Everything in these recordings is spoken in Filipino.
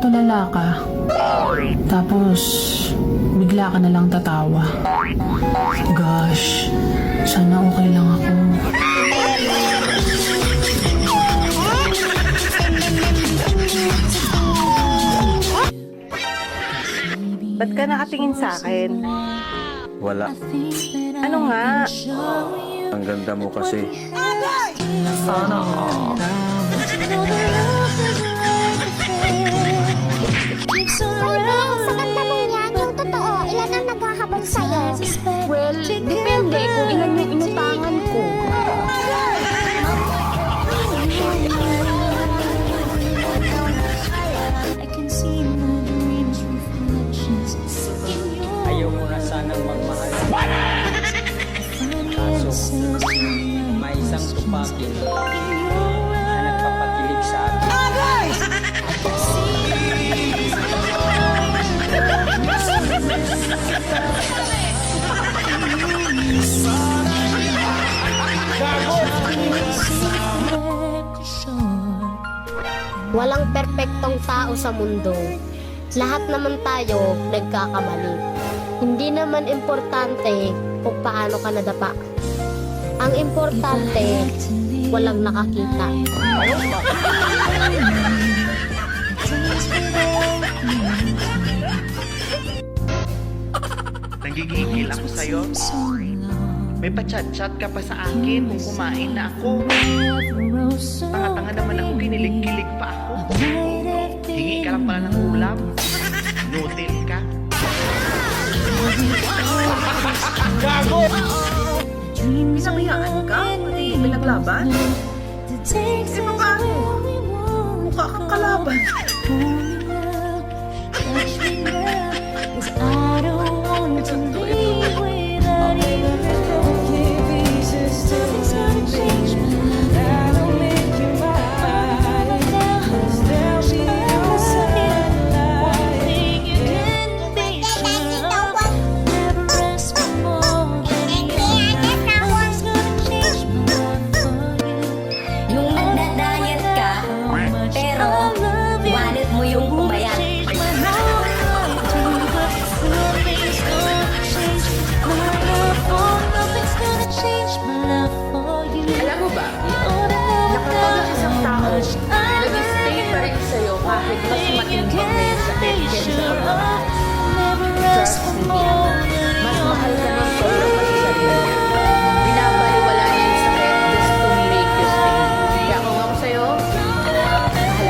magpapatulala ka. Tapos, bigla ka na lang tatawa. Gosh, sana okay lang ako. Ba't ka nakatingin sa akin? Wala. Ano nga? Ang ganda mo kasi. Sana all. Sa ganda mo yan, yung totoo, ilan ang naghahabol sa'yo? Well, depende kung ilan yung inutangan ko. Ayaw mo na sanang magmahal. Kaso, may isang tupakin na nagpapakilig sa akin. Walang perpektong tao sa mundo. Lahat naman tayo nagkakamali. Hindi naman importante kung paano ka nadapa. Ang importante, walang nakakita. Nagigigil ako sa'yo. May pa-chat-chat ka pa sa akin kung kumain na ako. Tanga-tanga naman ako, kinilig-kilig pa ako. Hingi ka lang pala ng ulam. Nutil ka. Pinabayaan ka? Pati pinaglaban? Eh, paano? Mukha kang kalaban. Yung nagda-diet ka, pero wallet mo yung pumayat. Alam mo ba, nakapag ang isang tao, nag-stay pa rin sa'yo kahit mas matimbang na yung sakit kaysa sa pagmamahal. Trust me, mas mahal ka ng sobrang pa sa sarili niya. Binabaliwala niya yung sakit just to make you stay. Kaya kung ako sa'yo, mahalaga mo.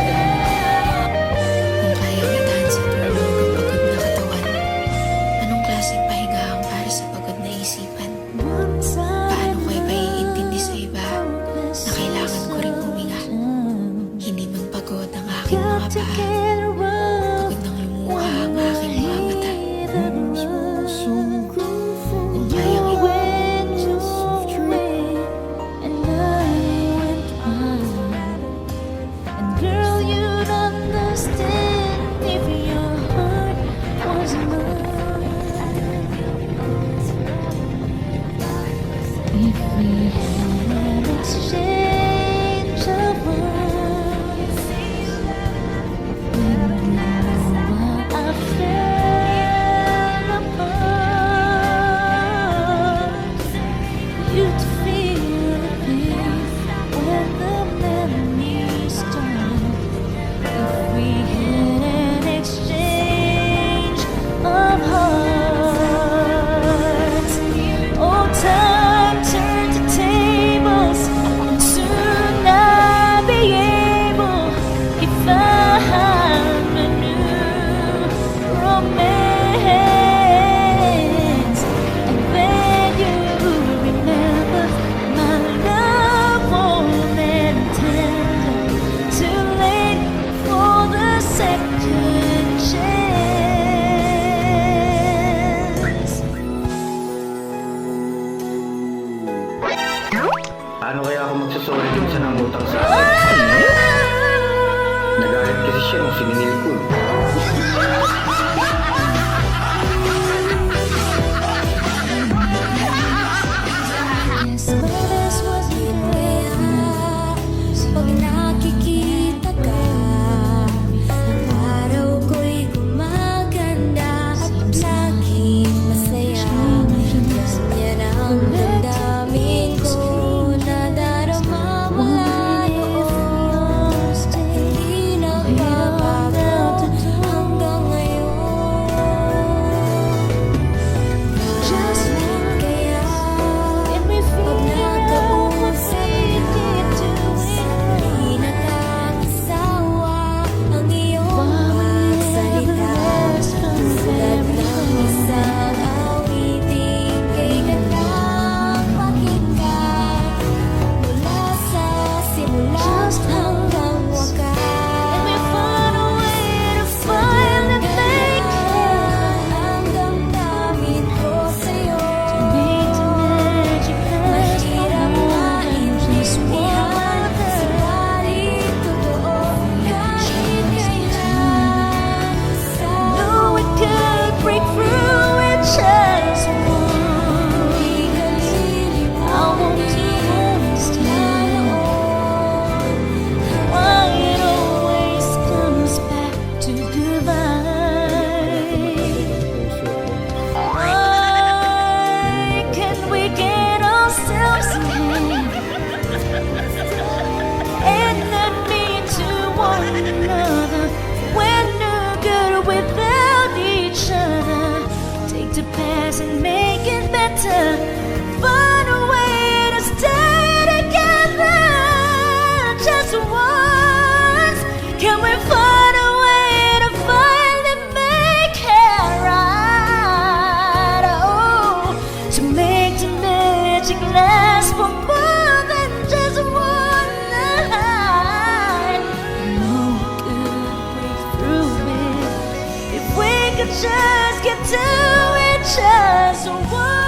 Kung kaya mataan sa tulog ang pagod na katawan, anong klaseng pahinga ang para sa pagod na isipan? Paano ko ipaiintindi sa iba na kailangan ko rin huminga? Hindi man pagod ang aking mga paa, pagod nang lumuha ang aking mga mata. Kung kayang Paano kaya ako magsasorry dun sa nangutang sa akin? Nagalit kasi siya nung sininil ko. Pag nakikita ka, ang araw to pass and make it better. Find a way to stay together. Just once, can we find a way to finally make it right? Oh, to make the magic last for more than just one night. No good break through it if we could just get to it just once.